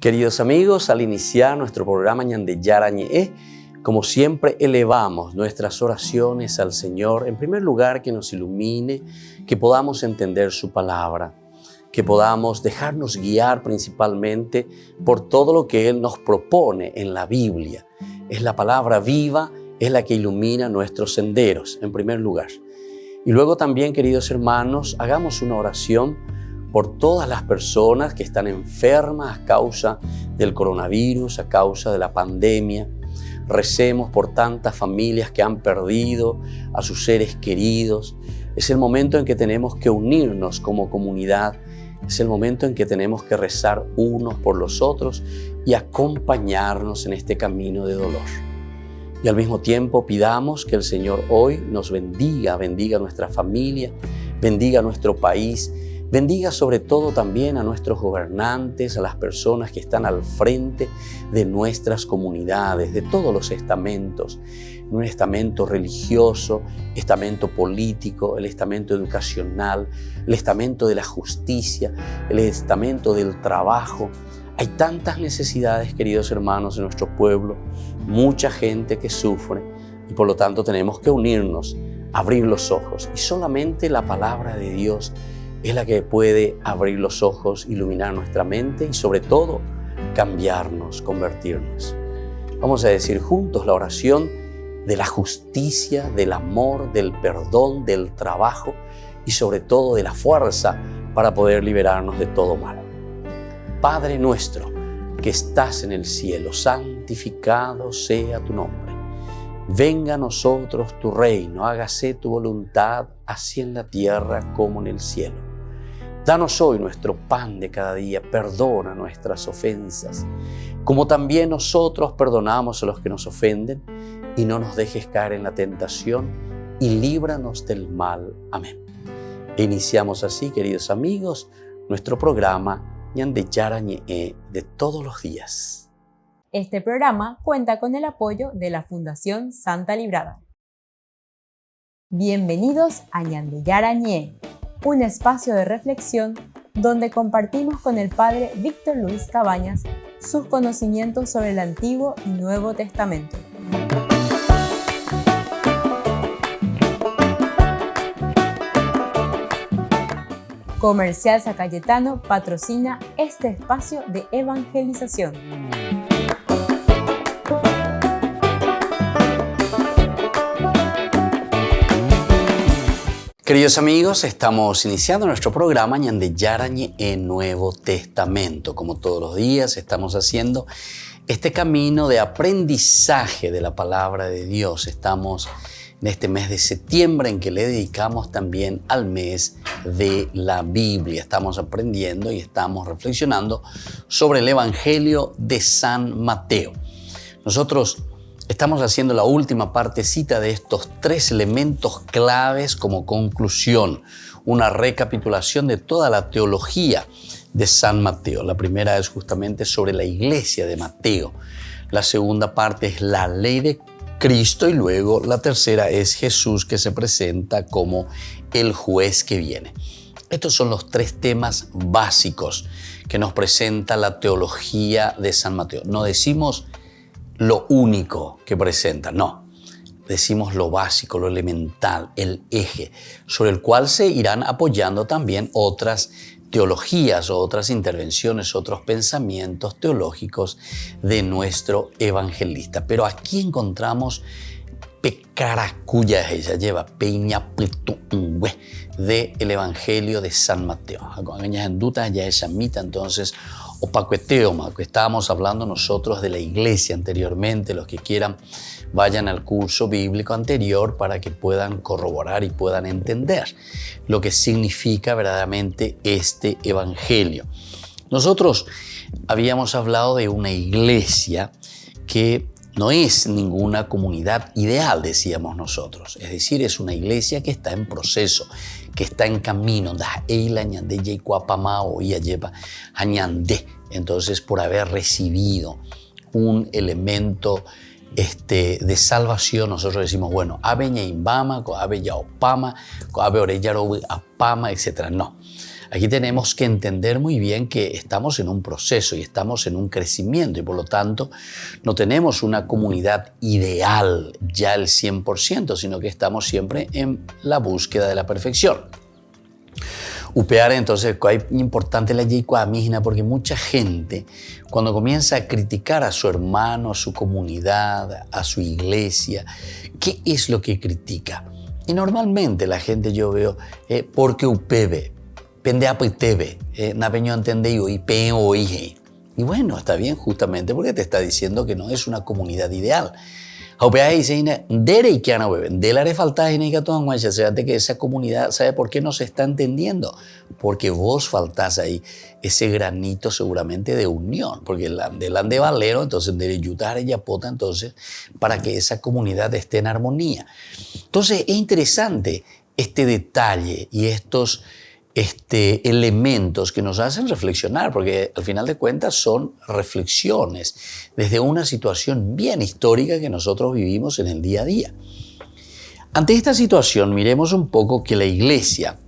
Queridos amigos, al iniciar nuestro programa Ñande Yarañe, como siempre elevamos nuestras oraciones al Señor, en primer lugar que nos ilumine, que podamos entender su palabra, que podamos dejarnos guiar principalmente por todo lo que Él nos propone en la Biblia. Es la palabra viva, es la que ilumina nuestros senderos, en primer lugar. Y luego también, queridos hermanos, hagamos una oración por todas las personas que están enfermas a causa del coronavirus, a causa de la pandemia. Recemos por tantas familias que han perdido a sus seres queridos. Es el momento en que tenemos que unirnos como comunidad. Es el momento en que tenemos que rezar unos por los otros y acompañarnos en este camino de dolor. Y al mismo tiempo pidamos que el Señor hoy nos bendiga nuestra familia, bendiga nuestro país, bendiga sobre todo también a nuestros gobernantes, a las personas que están al frente de nuestras comunidades, de todos los estamentos, un estamento religioso, estamento político, el estamento educacional, el estamento de la justicia, el estamento del trabajo. Hay tantas necesidades, queridos hermanos, en nuestro pueblo, mucha gente que sufre y por lo tanto tenemos que unirnos, abrir los ojos y solamente la palabra de Dios es la que puede abrir los ojos, iluminar nuestra mente y sobre todo cambiarnos, convertirnos. Vamos a decir juntos la oración de la justicia, del amor, del perdón, del trabajo y sobre todo de la fuerza para poder liberarnos de todo mal. Padre nuestro que estás en el cielo, santificado sea tu nombre. Venga a nosotros tu reino, hágase tu voluntad, así en la tierra como en el cielo. Danos hoy nuestro pan de cada día, perdona nuestras ofensas, como también nosotros perdonamos a los que nos ofenden, y no nos dejes caer en la tentación, y líbranos del mal. Amén. E iniciamos así, queridos amigos, nuestro programa Ñande Yarañe de todos los días. Este programa cuenta con el apoyo de la Fundación Santa Librada. Bienvenidos a Ñande Yarañe, un espacio de reflexión donde compartimos con el Padre Víctor Luis Cabañas sus conocimientos sobre el Antiguo y Nuevo Testamento. Comercial San Cayetano patrocina este espacio de evangelización. Queridos amigos, estamos iniciando nuestro programa Ñande Yarañe en Nuevo Testamento. Como todos los días estamos haciendo este camino de aprendizaje de la palabra de Dios. Estamos en este mes de septiembre en que le dedicamos también al mes de la Biblia. Estamos aprendiendo y estamos reflexionando sobre el Evangelio de San Mateo. Nosotros estamos haciendo la última partecita de estos 3 elementos claves como conclusión, una recapitulación de toda la teología de San Mateo. La primera es justamente sobre la iglesia de Mateo. La segunda parte es la ley de Cristo y luego la tercera es Jesús que se presenta como el juez que viene. Estos son los 3 temas básicos que nos presenta la teología de San Mateo. No decimos lo único que presenta, no. Decimos lo básico, lo elemental, el eje, sobre el cual se irán apoyando también otras teologías, otras intervenciones, otros pensamientos teológicos de nuestro evangelista. Pero aquí encontramos Pecaracuya, ella lleva Peña Plitungüe del Evangelio de San Mateo. Ya esa mitad, entonces, opacueteoma, que estábamos hablando nosotros de la iglesia anteriormente. Los que quieran vayan al curso bíblico anterior para que puedan corroborar y puedan entender lo que significa verdaderamente este evangelio. Nosotros habíamos hablado de una iglesia que no es ninguna comunidad ideal, decíamos nosotros. Es decir, es una iglesia que está en proceso, que está en camino. Entonces, por haber recibido un elemento de salvación, nosotros decimos, bueno, Abe Ñaimbama, Abe Yaopama, Abe Oreyaro Apama, etc. No. Aquí tenemos que entender muy bien que estamos en un proceso y estamos en un crecimiento y por lo tanto no tenemos una comunidad ideal ya al 100%, sino que estamos siempre en la búsqueda de la perfección. Upear entonces es importante la Yeicuamígena porque mucha gente cuando comienza a criticar a su hermano, a su comunidad, a su iglesia, ¿qué es lo que critica? Y normalmente la gente yo veo porque upebe, pendeapo y tebe, napeño entendido y peo oije. Y bueno, está bien justamente porque te está diciendo que no es una comunidad ideal. Que esa comunidad, ¿sabe por qué no se está entendiendo? Porque vos faltás ahí ese granito seguramente de unión, porque el de valero, entonces de yutar y yapota, entonces para que esa comunidad esté en armonía. Entonces es interesante este detalle y estos elementos que nos hacen reflexionar, porque al final de cuentas son reflexiones desde una situación bien histórica que nosotros vivimos en el día a día. Ante esta situación, miremos un poco que la iglesia,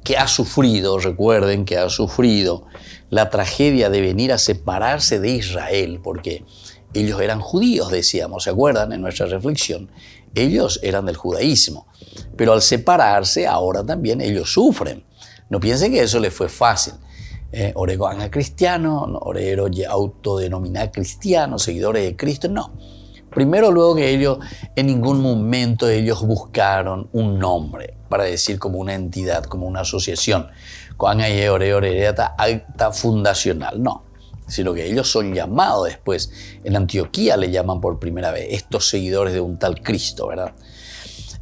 que ha sufrido, recuerden que ha sufrido la tragedia de venir a separarse de Israel, porque ellos eran judíos, decíamos, ¿se acuerdan? En nuestra reflexión, ellos eran del judaísmo, pero al separarse ahora también ellos sufren. No piensen que eso les fue fácil. Oregon a cristiano, orero ya autodenominado cristiano, seguidores de Cristo, no. Primero, luego que ellos, en ningún momento ellos buscaron un nombre para decir como una entidad, como una asociación. Acta fundacional, no. Sino que ellos son llamados después. En Antioquía le llaman por primera vez estos seguidores de un tal Cristo, ¿verdad?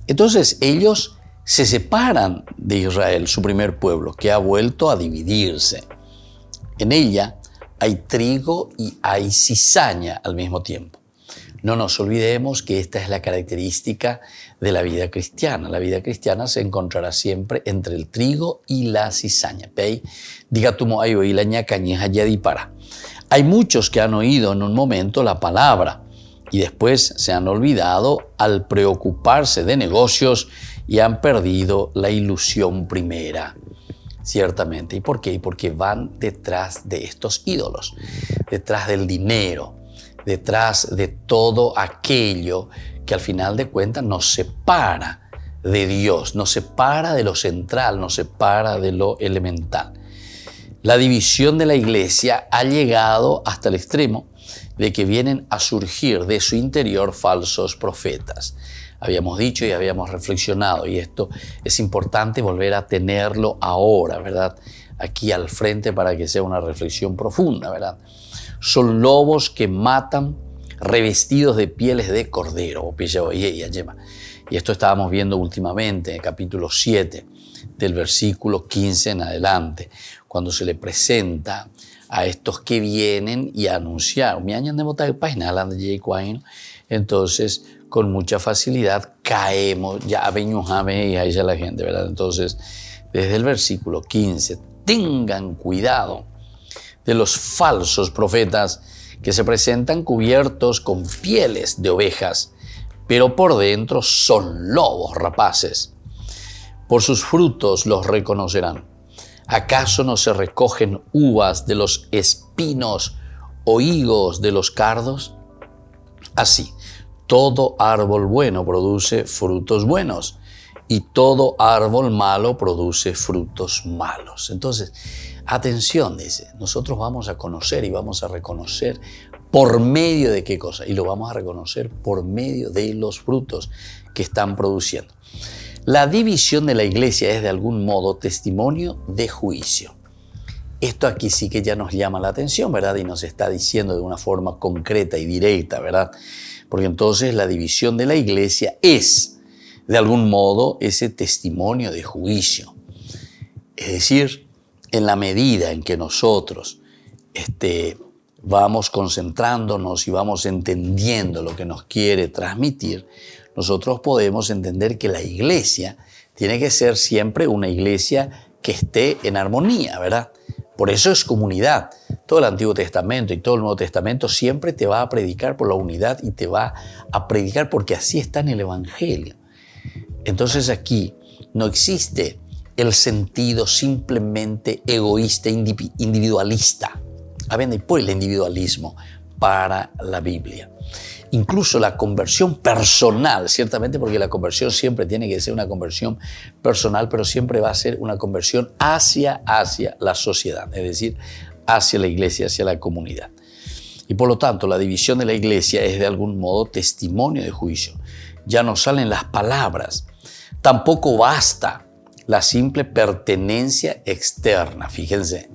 Entonces ellos se separan de Israel, su primer pueblo, que ha vuelto a dividirse. En ella hay trigo y hay cizaña al mismo tiempo. No nos olvidemos que esta es la característica de la vida cristiana. La vida cristiana se encontrará siempre entre el trigo y la cizaña. Hay muchos que han oído en un momento la palabra y después se han olvidado al preocuparse de negocios y han perdido la ilusión primera, ciertamente. ¿Y por qué? Porque van detrás de estos ídolos, detrás del dinero, detrás de todo aquello que al final de cuentas nos separa de Dios, nos separa de lo central, nos separa de lo elemental. La división de la iglesia ha llegado hasta el extremo de que vienen a surgir de su interior falsos profetas. Habíamos dicho y habíamos reflexionado, y esto es importante volver a tenerlo ahora, ¿verdad? Aquí al frente para que sea una reflexión profunda, ¿verdad? Son lobos que matan revestidos de pieles de cordero. Y esto estábamos viendo últimamente en el capítulo 7, del versículo 15 en adelante, cuando se le presenta a estos que vienen y a anunciar. Entonces, con mucha facilidad caemos, ya veñujame y ahí ya la gente, ¿verdad? Entonces, desde el versículo 15, tengan cuidado de los falsos profetas que se presentan cubiertos con pieles de ovejas, pero por dentro son lobos rapaces. Por sus frutos los reconocerán. ¿Acaso no se recogen uvas de los espinos o higos de los cardos? Así, todo árbol bueno produce frutos buenos y todo árbol malo produce frutos malos. Entonces, atención, dice, nosotros vamos a conocer y vamos a reconocer por medio de qué cosa, y lo vamos a reconocer por medio de los frutos que están produciendo. La división de la iglesia es de algún modo testimonio de juicio. Esto aquí sí que ya nos llama la atención, ¿verdad? Y nos está diciendo de una forma concreta y directa, ¿verdad? Porque entonces la división de la iglesia es, de algún modo, ese testimonio de juicio. Es decir, en la medida en que nosotros vamos concentrándonos y vamos entendiendo lo que nos quiere transmitir, nosotros podemos entender que la iglesia tiene que ser siempre una iglesia que esté en armonía, ¿verdad? Por eso es comunidad. Todo el Antiguo Testamento y todo el Nuevo Testamento siempre te va a predicar por la unidad y te va a predicar porque así está en el Evangelio. Entonces aquí no existe el sentido simplemente egoísta, individualista. Avendo poi l'individualismo para la Biblia. Incluso la conversión personal, ciertamente porque la conversión siempre tiene que ser una conversión personal, pero siempre va a ser una conversión hacia la sociedad, es decir, hacia la iglesia, hacia la comunidad. Y por lo tanto, la división de la iglesia es de algún modo testimonio de juicio. Ya no salen las palabras. Tampoco basta la simple pertenencia externa, fíjense.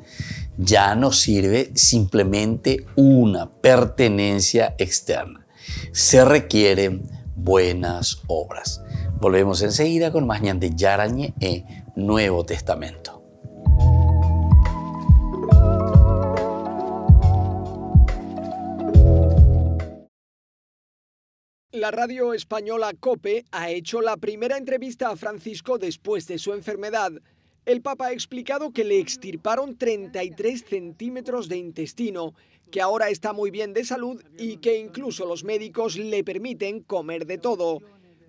Ya no sirve simplemente una pertenencia externa. Se requieren buenas obras. Volvemos enseguida con más Ñande Yarañe e Nuevo Testamento. La radio española COPE ha hecho la primera entrevista a Francisco después de su enfermedad. El Papa ha explicado que le extirparon 33 centímetros de intestino, que ahora está muy bien de salud y que incluso los médicos le permiten comer de todo.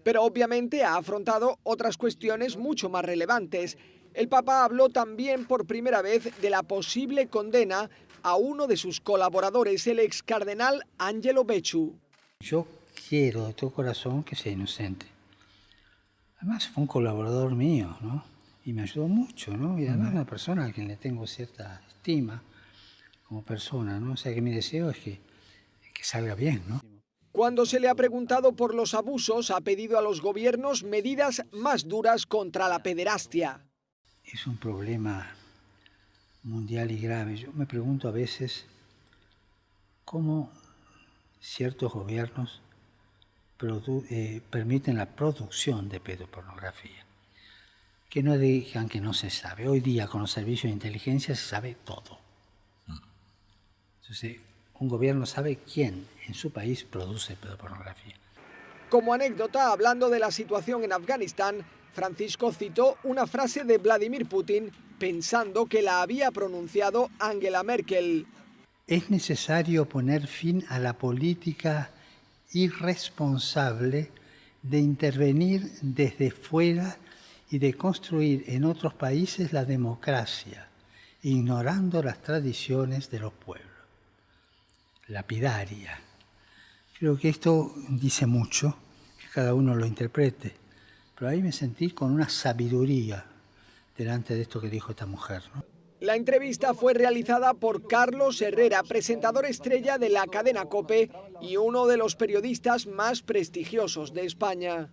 Pero obviamente ha afrontado otras cuestiones mucho más relevantes. El Papa habló también por primera vez de la posible condena a uno de sus colaboradores, el ex cardenal Angelo Becciu. Yo quiero de todo corazón que sea inocente. Además fue un colaborador mío, ¿no? Y me ayudó mucho, ¿no? Y además una persona a quien le tengo cierta estima como persona, ¿no? O sea que mi deseo es que salga bien, ¿no? Cuando se le ha preguntado por los abusos, ha pedido a los gobiernos medidas más duras contra la pederastia. Es un problema mundial y grave. Yo me pregunto a veces cómo ciertos gobiernos permiten la producción de pedopornografía. Que no digan que no se sabe. Hoy día con los servicios de inteligencia se sabe todo. Entonces, un gobierno sabe quién en su país produce pedopornografía. Como anécdota, hablando de la situación en Afganistán, Francisco citó una frase de Vladimir Putin pensando que la había pronunciado Angela Merkel. Es necesario poner fin a la política irresponsable de intervenir desde fuera y de construir en otros países la democracia, ignorando las tradiciones de los pueblos. Lapidaria. Creo que esto dice mucho, que cada uno lo interprete, pero ahí me sentí con una sabiduría delante de esto que dijo esta mujer, ¿no? La entrevista fue realizada por Carlos Herrera, presentador estrella de la cadena COPE y uno de los periodistas más prestigiosos de España.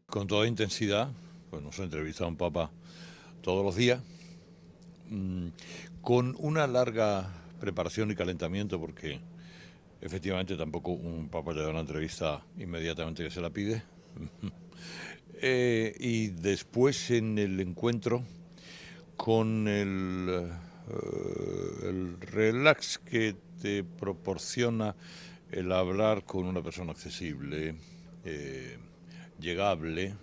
Con toda intensidad, pues nos entrevista a un papa todos los días, con una larga preparación y calentamiento, porque efectivamente tampoco un papa le da una entrevista inmediatamente que se la pide. Y después en el encuentro con el relax que te proporciona el hablar con una persona accesible, llegable,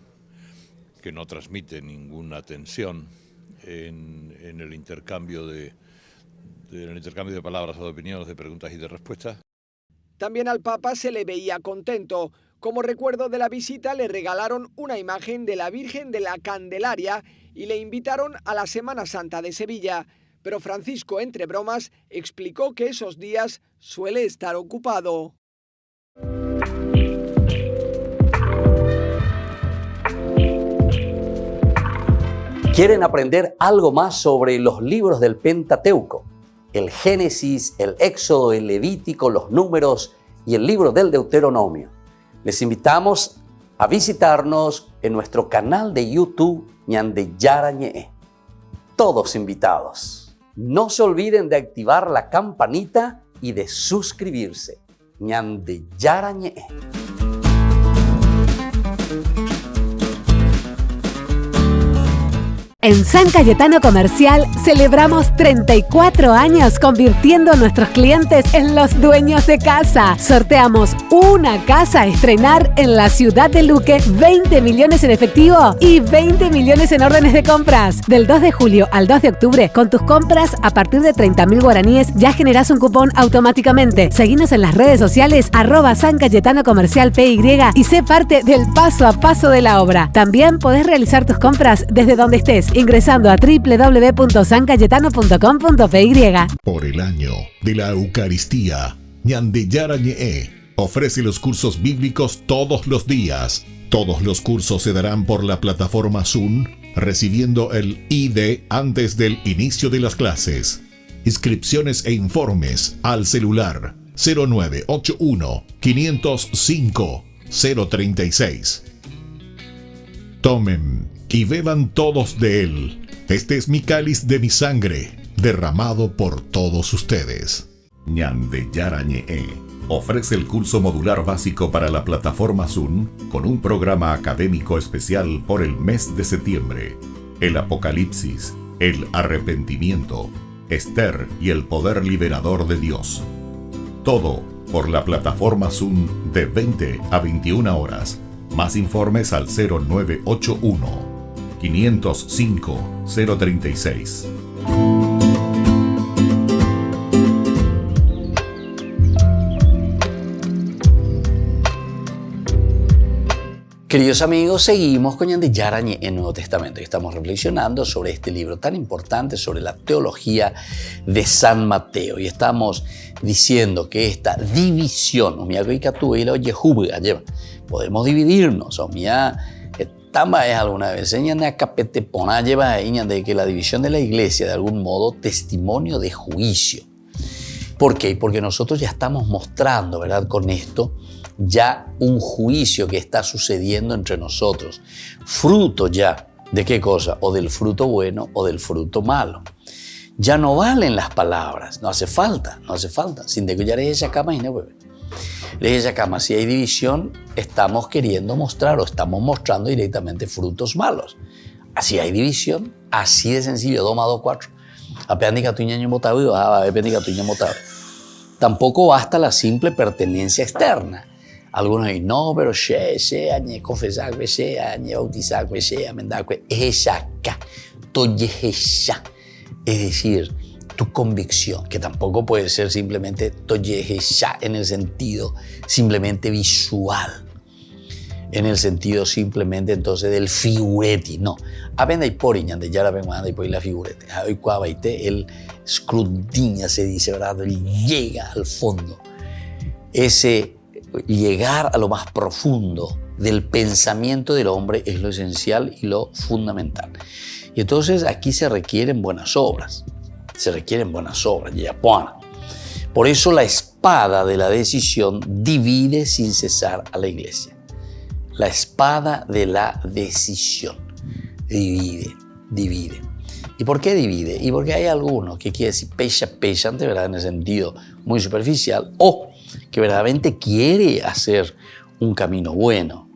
que no transmite ninguna tensión en el intercambio de palabras o de opiniones, de preguntas y de respuestas. También al Papa se le veía contento. Como recuerdo de la visita le regalaron una imagen de la Virgen de la Candelaria y le invitaron a la Semana Santa de Sevilla. Pero Francisco, entre bromas, explicó que esos días suele estar ocupado. ¿Quieren aprender algo más sobre los libros del Pentateuco? El Génesis, el Éxodo, el Levítico, los Números y el libro del Deuteronomio. Les invitamos a visitarnos en nuestro canal de YouTube Ñande Yarañe. Todos invitados. No se olviden de activar la campanita y de suscribirse. Ñande Yarañe. En San Cayetano Comercial celebramos 34 años convirtiendo a nuestros clientes en los dueños de casa. Sorteamos una casa a estrenar en la ciudad de Luque, 20 millones en efectivo y 20 millones en órdenes de compras. Del 2 de julio al 2 de octubre, con tus compras a partir de 30.000 guaraníes ya generás un cupón automáticamente. Seguinos en las redes sociales @San Cayetano Comercial PY y sé parte del paso a paso de la obra. También podés realizar tus compras desde donde estés, ingresando a www.sancayetano.com.py. Por el año de la Eucaristía, Ñande Yarañe ofrece los cursos bíblicos todos los días. Todos los cursos se darán por la plataforma Zoom, recibiendo el ID antes del inicio de las clases. Inscripciones e informes al celular 0981 505 036. Tomen y beban todos de él. Este es mi cáliz de mi sangre, derramado por todos ustedes. Ñande Yarañe ofrece el curso modular básico para la plataforma Zoom con un programa académico especial por el mes de septiembre. El Apocalipsis, el arrepentimiento, Esther y el poder liberador de Dios. Todo por la plataforma Zoom de 20 a 21 horas. Más informes al 0981 505 036. Queridos amigos, seguimos con Ñande Yarañe en Nuevo Testamento y estamos reflexionando sobre este libro tan importante, sobre la teología de San Mateo. Y estamos diciendo que esta división, podemos dividirnos, Tamba es alguna vez, de que la división de la iglesia, de algún modo, testimonio de juicio. ¿Por qué? Porque nosotros ya estamos mostrando, ¿verdad?, con esto, ya un juicio que está sucediendo entre nosotros. Fruto ya, ¿de qué cosa? O del fruto bueno o del fruto malo. Ya no valen las palabras, no hace falta. Sin de que ya esa cama y no bebé. Esa cama, si hay división, estamos queriendo mostrar o estamos mostrando directamente frutos malos. Así hay división, así de sencillo, 2 más 2, 4. Tampoco basta la simple pertenencia externa. Algunos dicen, no, pero confesar, bautizar, es decir, tu convicción, que tampoco puede ser simplemente en el sentido simplemente visual, en el sentido simplemente entonces del figureti, no. Aprende y por Ñande ya la vengo y por la figurete. Hoy cuabaite el escrutinha se dice, ¿verdad? Llega al fondo. Ese llegar a lo más profundo del pensamiento del hombre es lo esencial y lo fundamental. Y entonces aquí se requieren buenas obras. Por eso la espada de la decisión divide sin cesar a la iglesia. La espada de la decisión divide. ¿Y por qué divide? Y porque hay algunos que quiere decir pechante, ¿verdad?, en el sentido muy superficial, o que verdaderamente quiere hacer un camino bueno.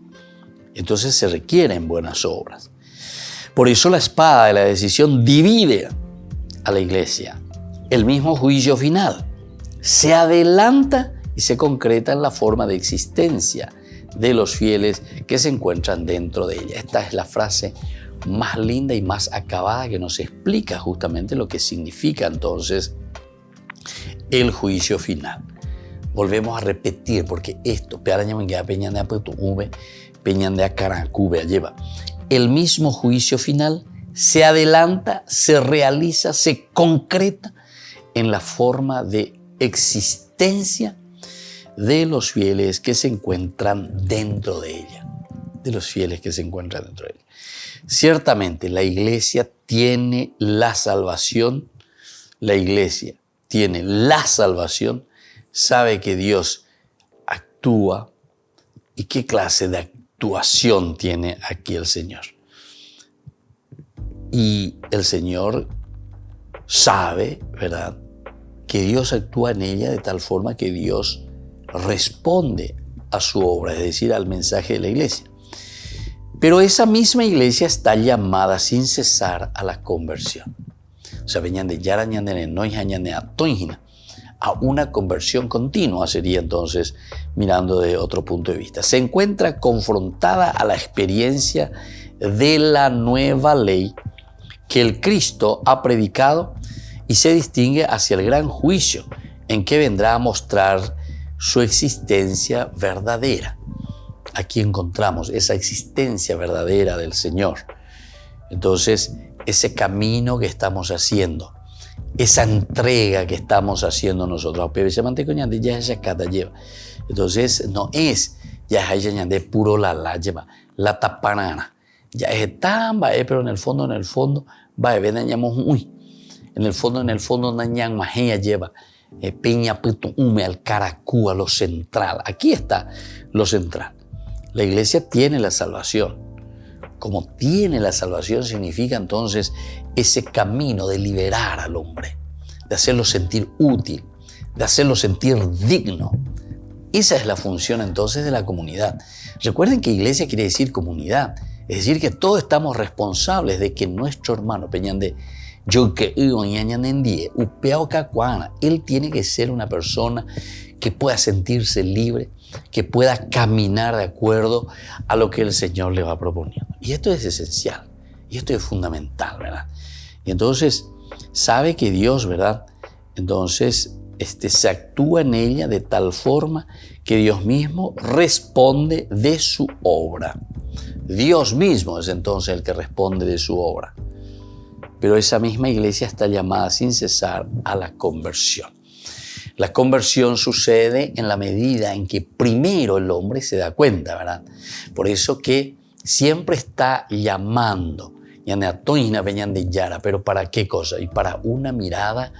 Entonces se requieren buenas obras. Por eso la espada de la decisión divide a la iglesia. El mismo juicio final se adelanta y se concreta en la forma de existencia de los fieles que se encuentran dentro de ella. Esta es la frase más linda y más acabada que nos explica justamente lo que significa entonces el juicio final. Volvemos a repetir, porque esto, el mismo juicio final se adelanta, se realiza, se concreta en la forma de existencia de los fieles que se encuentran dentro de ella. Ciertamente, la iglesia tiene la salvación. Sabe que Dios actúa. ¿Y qué clase de actuación tiene aquí el Señor? Y el Señor sabe, ¿verdad?, que Dios actúa en ella de tal forma que Dios responde a su obra, es decir, al mensaje de la iglesia. Pero esa misma iglesia está llamada sin cesar a la conversión. O sea, a una conversión continua sería entonces, mirando de otro punto de vista. Se encuentra confrontada a la experiencia de la nueva ley que el Cristo ha predicado y se distingue hacia el gran juicio en que vendrá a mostrar su existencia verdadera. Aquí encontramos esa existencia verdadera del Señor. Entonces, ese camino que estamos haciendo, esa entrega que estamos haciendo nosotros. Entonces, no es ya de puro la tapanana. Ya es tan pero en el fondo, en el fondo, nañan majea lleva peña puto hume al caracúa, lo central. Aquí está lo central. La iglesia tiene la salvación. Como tiene la salvación, significa entonces ese camino de liberar al hombre, de hacerlo sentir útil, de hacerlo sentir digno. Esa es la función entonces de la comunidad. Recuerden que iglesia quiere decir comunidad, es decir, que todos estamos responsables de que nuestro hermano Peñande, él tiene que ser una persona que pueda sentirse libre, que pueda caminar de acuerdo a lo que el Señor le va proponiendo. Y esto es esencial, y esto es fundamental, ¿verdad? Y entonces, sabe que Dios, ¿verdad? Entonces, se actúa en ella de tal forma que Dios mismo responde de su obra. Dios mismo es entonces el que responde de su obra. Pero esa misma iglesia está llamada sin cesar a la conversión. La conversión sucede en la medida en que primero el hombre se da cuenta, ¿verdad? Por eso que siempre está llamando, pero ¿para qué cosa? Y para una mirada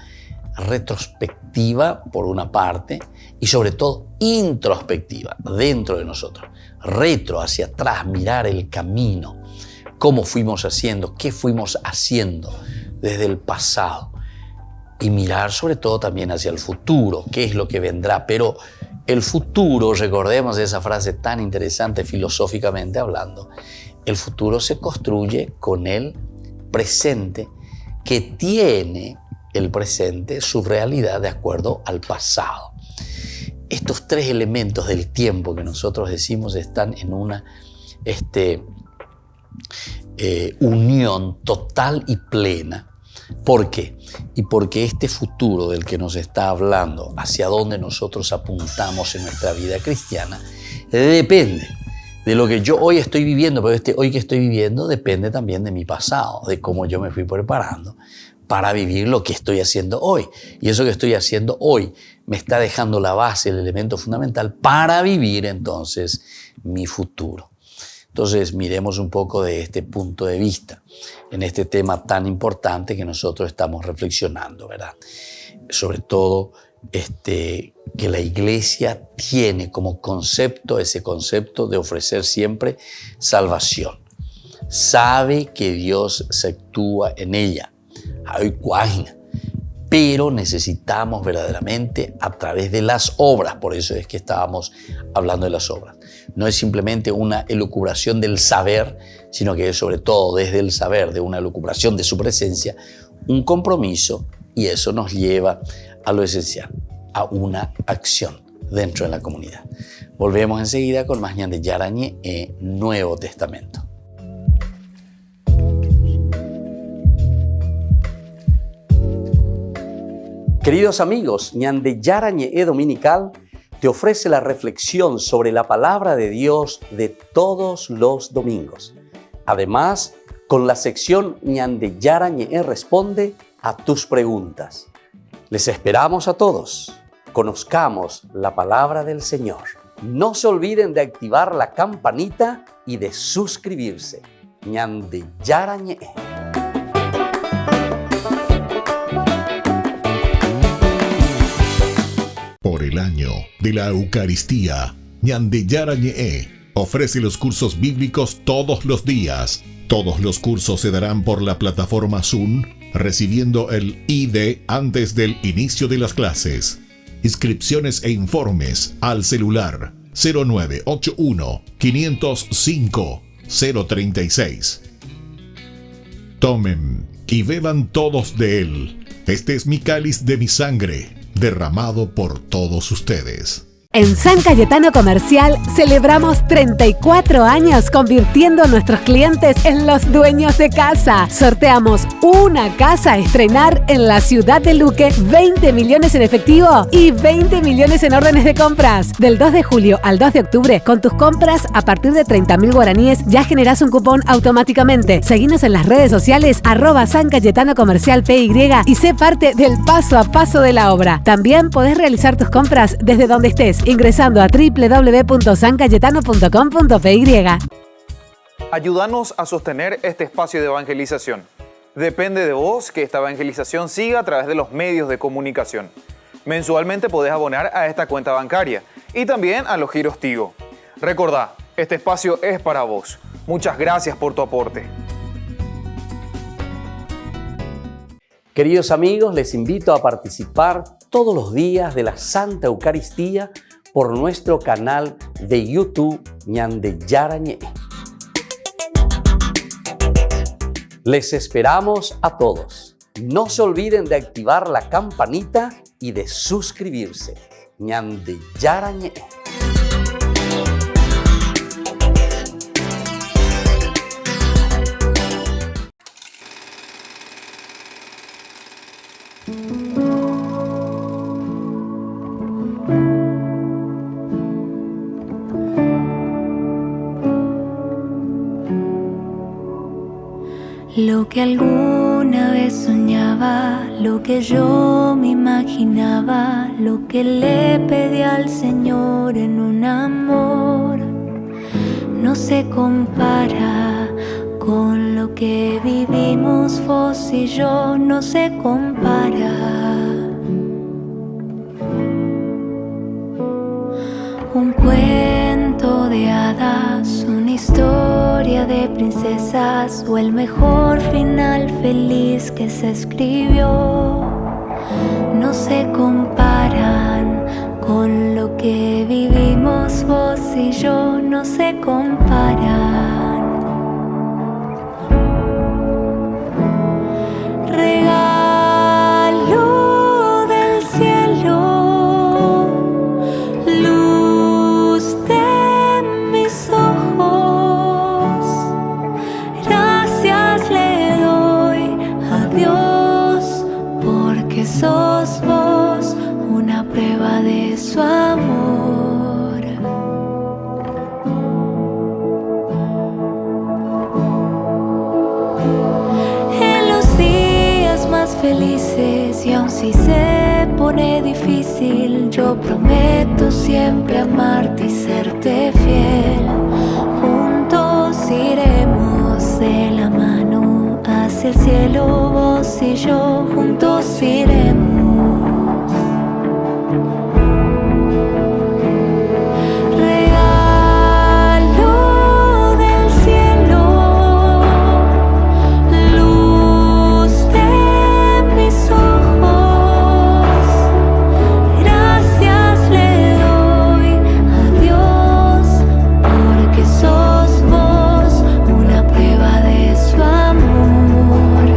retrospectiva, por una parte, y sobre todo introspectiva, dentro de nosotros. Retro, hacia atrás, mirar el camino, cómo fuimos haciendo, qué fuimos haciendo desde el pasado. Y mirar sobre todo también hacia el futuro, qué es lo que vendrá. Pero el futuro, recordemos esa frase tan interesante filosóficamente hablando, el futuro se construye con el presente, que tiene el presente su realidad de acuerdo al pasado. Estos tres elementos del tiempo que nosotros decimos están en una unión total y plena. ¿Por qué? Y porque este futuro del que nos está hablando, hacia donde nosotros apuntamos en nuestra vida cristiana, depende de lo que yo hoy estoy viviendo, pero hoy que estoy viviendo depende también de mi pasado, de cómo yo me fui preparando para vivir lo que estoy haciendo hoy. Y eso que estoy haciendo hoy me está dejando la base, el elemento fundamental para vivir entonces mi futuro. Entonces miremos un poco de este punto de vista en este tema tan importante que nosotros estamos reflexionando, ¿verdad? Sobre todo que la iglesia tiene como concepto, ese concepto de ofrecer siempre salvación. Sabe que Dios se actúa en ella, pero necesitamos verdaderamente a través de las obras. Por eso es que estábamos hablando de las obras. No es simplemente una elucubración del saber, sino que es sobre todo desde el saber, de una elucubración de su presencia, un compromiso, y eso nos lleva a lo esencial, a una acción dentro de la comunidad. Volvemos enseguida con más Ñande Yarañe Nuevo Testamento. Queridos amigos, Ñande Yarañe Dominical te ofrece la reflexión sobre la palabra de Dios de todos los domingos. Además, con la sección Ñande Yarañe responde a tus preguntas. Les esperamos a todos. Conozcamos la palabra del Señor. No se olviden de activar la campanita y de suscribirse. Ñande Yarañe. Por el año de la Eucaristía, Ñande Yarañe ofrece los cursos bíblicos todos los días. Todos los cursos se darán por la plataforma Zoom, recibiendo el ID antes del inicio de las clases. Inscripciones e informes al celular 0981 505 036. Tomen y beban todos de él. Este es mi cáliz de mi sangre, derramado por todos ustedes. En San Cayetano Comercial celebramos 34 años convirtiendo a nuestros clientes en los dueños de casa. Sorteamos una casa a estrenar en la ciudad de Luque, 20 millones en efectivo y 20 millones en órdenes de compras. Del 2 de julio al 2 de octubre, con tus compras a partir de 30.000 guaraníes ya generás un cupón automáticamente. Seguinos en las redes sociales @San Cayetano Comercial PY y sé parte del paso a paso de la obra. También podés realizar tus compras desde donde estés, ingresando a www.sancayetano.com.py. Ayúdanos a sostener este espacio de evangelización. Depende de vos que esta evangelización siga a través de los medios de comunicación. Mensualmente podés abonar a esta cuenta bancaria y también a los giros Tigo. Recordá, este espacio es para vos. Muchas gracias por tu aporte. Queridos amigos, les invito a participar todos los días de la Santa Eucaristía por nuestro canal de YouTube Ñande Yarañe. Les esperamos a todos. No se olviden de activar la campanita y de suscribirse. Ñande Yarañe. Lo que alguna vez soñaba, lo que yo me imaginaba, lo que le pedí al Señor en un amor, no se compara con lo que vivimos vos y yo, no se compara. Un cuento de hadas, una historia de princesas o el mejor final feliz que se escribió, no se comparan con lo que vivimos vos y yo, no se comparan. Regalo del cielo, luz de mis ojos, gracias le doy a Dios porque sos vos una prueba de su amor. En los días más felices y aun si se pone difícil, yo prometo siempre amarte y serte fiel. Juntos iremos de la mano hacia el cielo, vos y yo, juntos iremos. Regalo del cielo, luz de mis ojos, gracias le doy a Dios porque sos vos una prueba de su amor.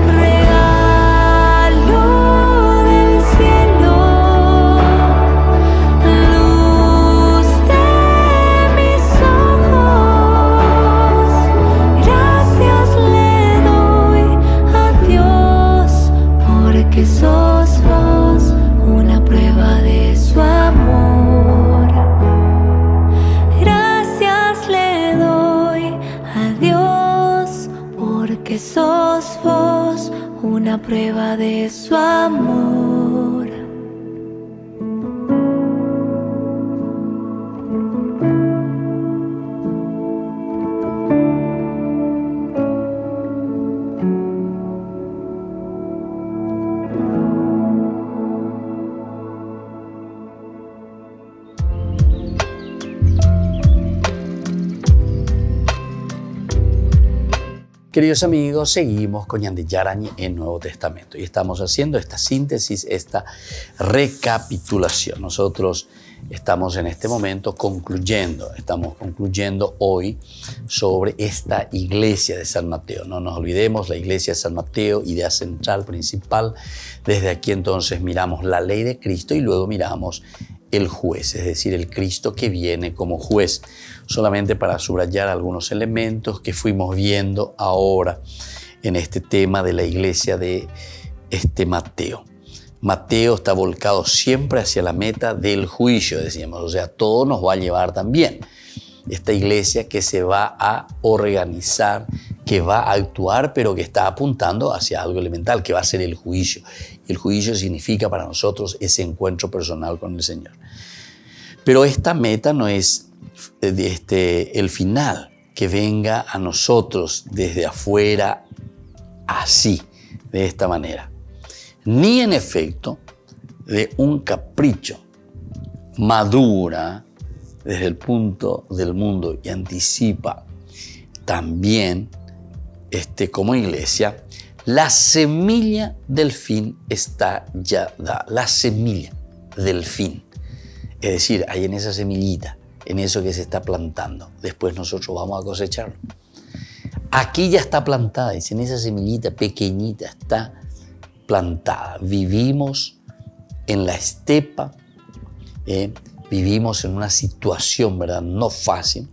Regalo del cielo, luz de mis ojos, gracias le doy a Dios porque sos vos una prueba de su amor. Gracias le doy a Dios porque sos vos una prueba de su amor. Queridos amigos, seguimos con Ñande Yarañe en Nuevo Testamento y estamos haciendo esta síntesis, esta recapitulación. Nosotros estamos en este momento estamos concluyendo hoy sobre esta iglesia de San Mateo. No nos olvidemos, la iglesia de San Mateo, idea central, principal. Desde aquí entonces miramos la ley de Cristo y luego miramos el juez, es decir, el Cristo que viene como juez. Solamente para subrayar algunos elementos que fuimos viendo ahora en este tema de la iglesia de Mateo. Mateo está volcado siempre hacia la meta del juicio, decíamos, o sea, todo nos va a llevar también. Esta iglesia que se va a organizar, que va a actuar, pero que está apuntando hacia algo elemental, que va a ser el juicio. El juicio significa para nosotros ese encuentro personal con el Señor. Pero esta meta no es el final, que venga a nosotros desde afuera así, de esta manera. Ni en efecto de un capricho, madura desde el punto del mundo y anticipa también como iglesia, la semilla del fin está ya dada, la semilla del fin. Es decir, hay en esa semillita, en eso que se está plantando, después nosotros vamos a cosecharlo. Aquí ya está plantada, dice, en esa semillita pequeñita está plantada. Vivimos en la estepa, vivimos en una situación, ¿verdad?, no fácil,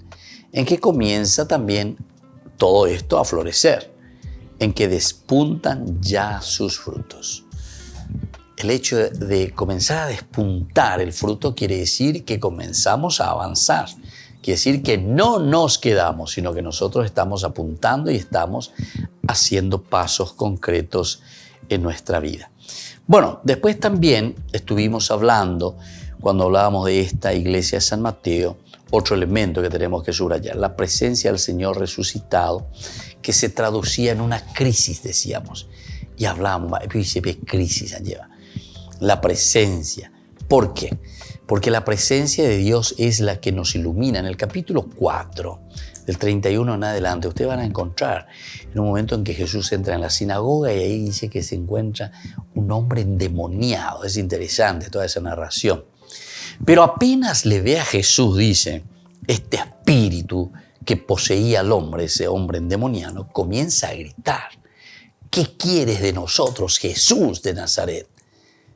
en que comienza también todo esto a florecer, en que despuntan ya sus frutos. El hecho de comenzar a despuntar el fruto quiere decir que comenzamos a avanzar. Quiere decir que no nos quedamos, sino que nosotros estamos apuntando y estamos haciendo pasos concretos en nuestra vida. Bueno, después también estuvimos hablando, cuando hablábamos de esta iglesia de San Mateo, otro elemento que tenemos que subrayar, la presencia del Señor resucitado, que se traducía en una crisis, decíamos. Y hablábamos, y se ve crisis allí. La presencia. ¿Por qué? Porque la presencia de Dios es la que nos ilumina. En el capítulo 4, del 31 en adelante, ustedes van a encontrar en un momento en que Jesús entra en la sinagoga y ahí dice que se encuentra un hombre endemoniado. Es interesante toda esa narración. Pero apenas le ve a Jesús, dice, este espíritu que poseía al hombre, ese hombre endemoniado, comienza a gritar. ¿Qué quieres de nosotros, Jesús de Nazaret?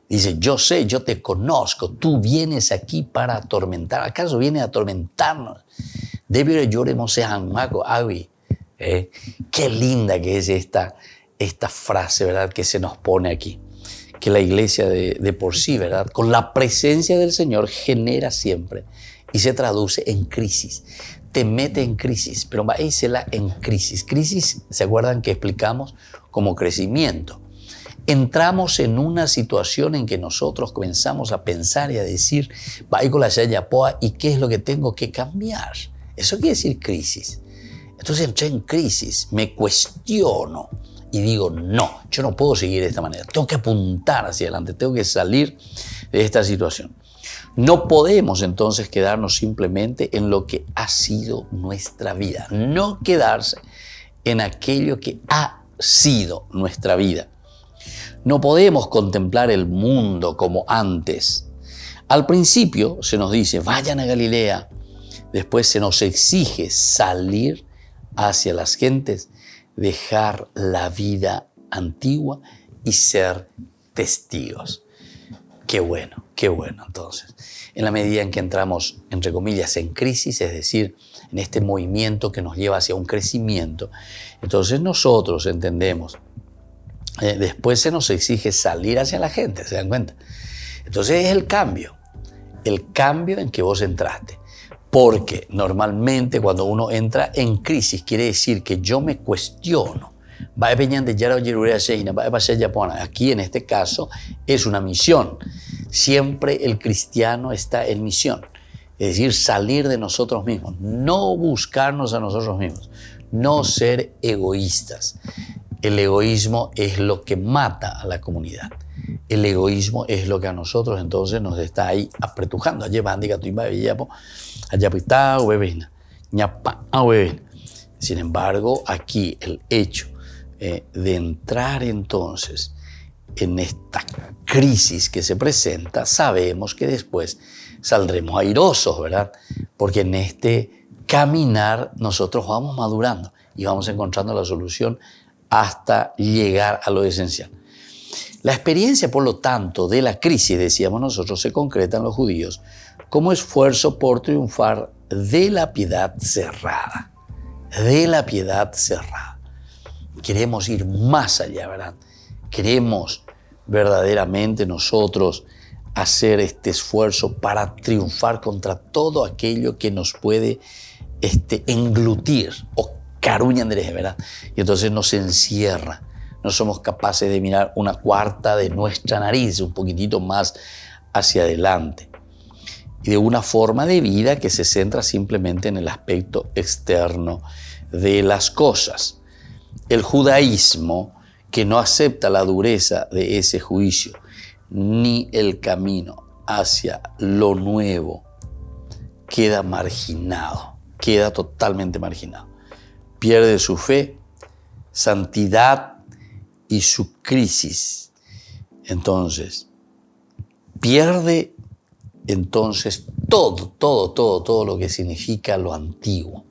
Dice, yo sé, yo te conozco, tú vienes aquí para atormentar. ¿Acaso vienes a atormentarnos? Qué linda que es esta frase, ¿verdad?, que se nos pone aquí. Que la iglesia de por sí, ¿verdad?, con la presencia del Señor genera siempre y se traduce en crisis. Te mete en crisis, pero váyasela en crisis. Crisis, ¿se acuerdan que explicamos? Como crecimiento. Entramos en una situación en que nosotros comenzamos a pensar y a decir, ¿y qué es lo que tengo que cambiar? Eso quiere decir crisis. Entonces entré en crisis, me cuestiono y digo, no, yo no puedo seguir de esta manera. Tengo que apuntar hacia adelante, tengo que salir de esta situación. No podemos entonces quedarnos simplemente en lo que ha sido nuestra vida. No quedarse en aquello que ha sido nuestra vida. No podemos contemplar el mundo como antes. Al principio se nos dice, vayan a Galilea. Después se nos exige salir hacia las gentes, dejar la vida antigua y ser testigos. Qué bueno entonces. En la medida en que entramos, entre comillas, en crisis, es decir, en este movimiento que nos lleva hacia un crecimiento, entonces nosotros entendemos. Después se nos exige salir hacia la gente, ¿se dan cuenta? Entonces es el cambio en que vos entraste. Porque normalmente cuando uno entra en crisis quiere decir que yo me cuestiono. Aquí en este caso es una misión. Siempre el cristiano está en misión. Es decir, salir de nosotros mismos, no buscarnos a nosotros mismos, no ser egoístas. El egoísmo es lo que mata a la comunidad. El egoísmo es lo que a nosotros entonces nos está ahí apretujando. Sin embargo, aquí el hecho de entrar entonces en esta crisis que se presenta, sabemos que después saldremos airosos, ¿verdad? Porque en este caminar nosotros vamos madurando y vamos encontrando la solución hasta llegar a lo esencial. La experiencia, por lo tanto, de la crisis, decíamos nosotros, se concreta en los judíos como esfuerzo por triunfar de la piedad cerrada. De la piedad cerrada. Queremos ir más allá, ¿verdad? Queremos verdaderamente nosotros hacer este esfuerzo para triunfar contra todo aquello que nos puede englutir o caruñandres, ¿verdad? Y entonces nos encierra. No somos capaces de mirar una cuarta de nuestra nariz, un poquitito más hacia adelante. Y de una forma de vida que se centra simplemente en el aspecto externo de las cosas. El judaísmo, que no acepta la dureza de ese juicio, ni el camino hacia lo nuevo, queda marginado, queda totalmente marginado. Pierde su fe, santidad y su crisis. Entonces, pierde entonces todo lo que significa lo antiguo.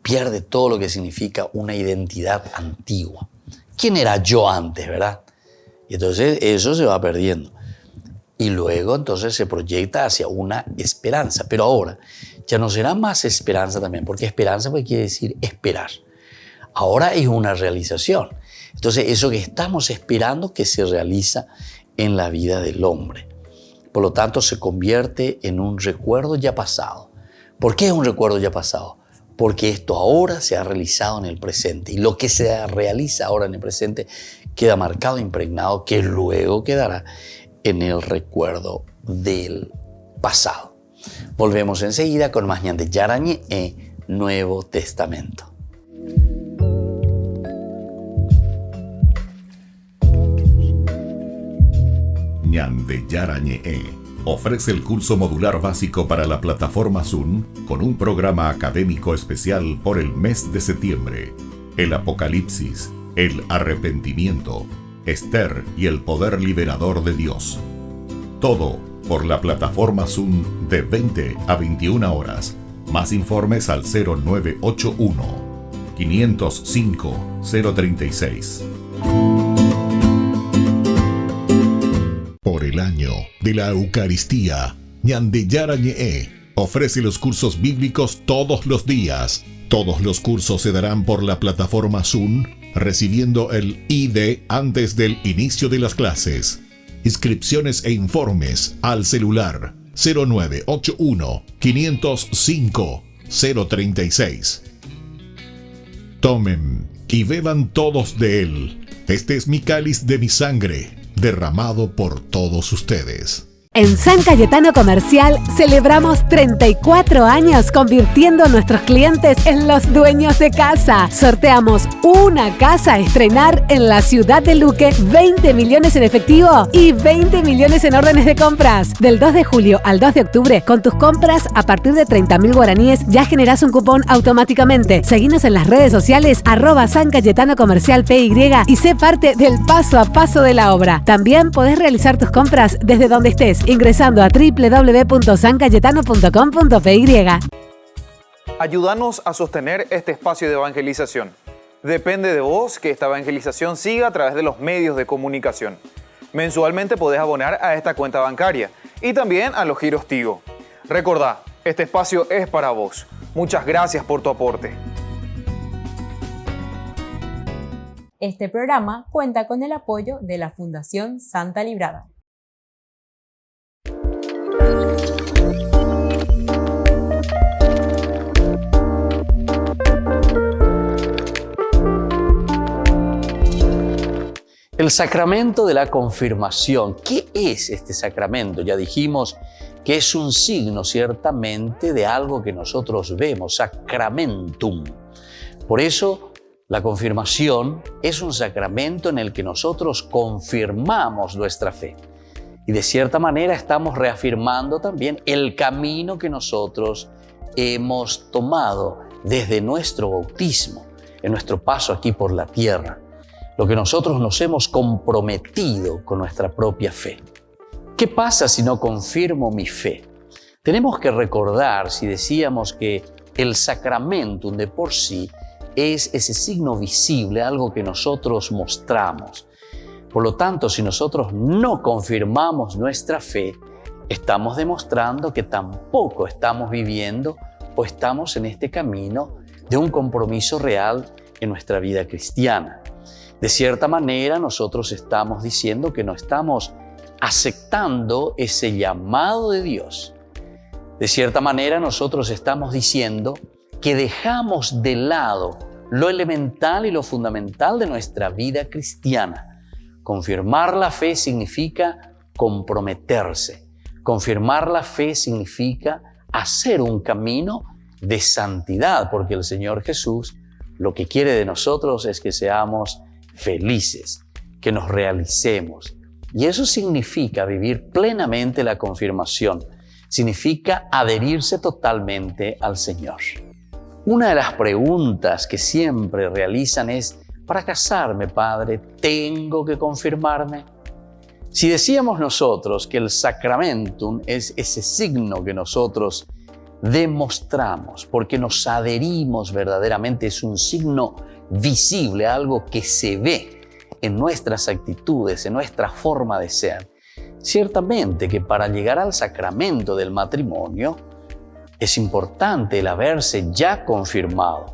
Pierde todo lo que significa una identidad antigua. ¿Quién era yo antes, verdad? Y entonces eso se va perdiendo. Y luego entonces se proyecta hacia una esperanza. Pero ahora ya no será más esperanza también, porque esperanza pues quiere decir esperar. Ahora es una realización. Entonces eso que estamos esperando que se realiza en la vida del hombre. Por lo tanto se convierte en un recuerdo ya pasado. ¿Por qué es un recuerdo ya pasado? Porque esto ahora se ha realizado en el presente. Y lo que se realiza ahora en el presente queda marcado, impregnado, que luego quedará en el recuerdo del pasado. Volvemos enseguida con más Ñan de Yarañé, Nuevo Testamento. Ñan de Yarañé ofrece el curso modular básico para la plataforma Zoom con un programa académico especial por el mes de septiembre. El Apocalipsis, el arrepentimiento, Esther y el poder liberador de Dios. Todo por la plataforma Zoom de 20 a 21 horas. Más informes al 0981 505 036. Por el año de la Eucaristía, Ñan de Yarañé ofrece los cursos bíblicos todos los días. Todos los cursos se darán por la plataforma Zoom, recibiendo el ID antes del inicio de las clases. Inscripciones e informes al celular 0981 505 036. Tomen y beban todos de él. Este es mi cáliz de mi sangre, derramado por todos ustedes. En San Cayetano Comercial celebramos 34 años convirtiendo a nuestros clientes en los dueños de casa. Sorteamos una casa a estrenar en la ciudad de Luque, 20 millones en efectivo y 20 millones en órdenes de compras. Del 2 de julio al 2 de octubre, con tus compras a partir de 30.000 guaraníes ya generás un cupón automáticamente. Seguinos en las redes sociales @San Cayetano Comercial PY y sé parte del paso a paso de la obra. También podés realizar tus compras desde donde estés, ingresando a www.sancayetano.com.py. Ayúdanos a sostener este espacio de evangelización. Depende de vos que esta evangelización siga a través de los medios de comunicación. Mensualmente podés abonar a esta cuenta bancaria y también a los giros Tigo. Recordá, este espacio es para vos. Muchas gracias por tu aporte. Este programa cuenta con el apoyo de la Fundación Santa Librada. El sacramento de la confirmación. ¿Qué es este sacramento? Ya dijimos que es un signo ciertamente de algo que nosotros vemos, sacramentum. Por eso, la confirmación es un sacramento en el que nosotros confirmamos nuestra fe. Y de cierta manera estamos reafirmando también el camino que nosotros hemos tomado desde nuestro bautismo, en nuestro paso aquí por la tierra. Lo que nosotros nos hemos comprometido con nuestra propia fe. ¿Qué pasa si no confirmo mi fe? Tenemos que recordar, si decíamos que el sacramentum de por sí es ese signo visible, algo que nosotros mostramos. Por lo tanto, si nosotros no confirmamos nuestra fe, estamos demostrando que tampoco estamos viviendo o estamos en este camino de un compromiso real en nuestra vida cristiana. De cierta manera, nosotros estamos diciendo que no estamos aceptando ese llamado de Dios. De cierta manera, nosotros estamos diciendo que dejamos de lado lo elemental y lo fundamental de nuestra vida cristiana. Confirmar la fe significa comprometerse. Confirmar la fe significa hacer un camino de santidad, porque el Señor Jesús lo que quiere de nosotros es que seamos felices, que nos realicemos. Y eso significa vivir plenamente la confirmación, significa adherirse totalmente al Señor. Una de las preguntas que siempre realizan es: para casarme, Padre, ¿tengo que confirmarme? Si decíamos nosotros que el sacramentum es ese signo que nosotros demostramos porque nos adherimos verdaderamente, es un signo visible, algo que se ve en nuestras actitudes, en nuestra forma de ser. Ciertamente que para llegar al sacramento del matrimonio es importante el haberse ya confirmado,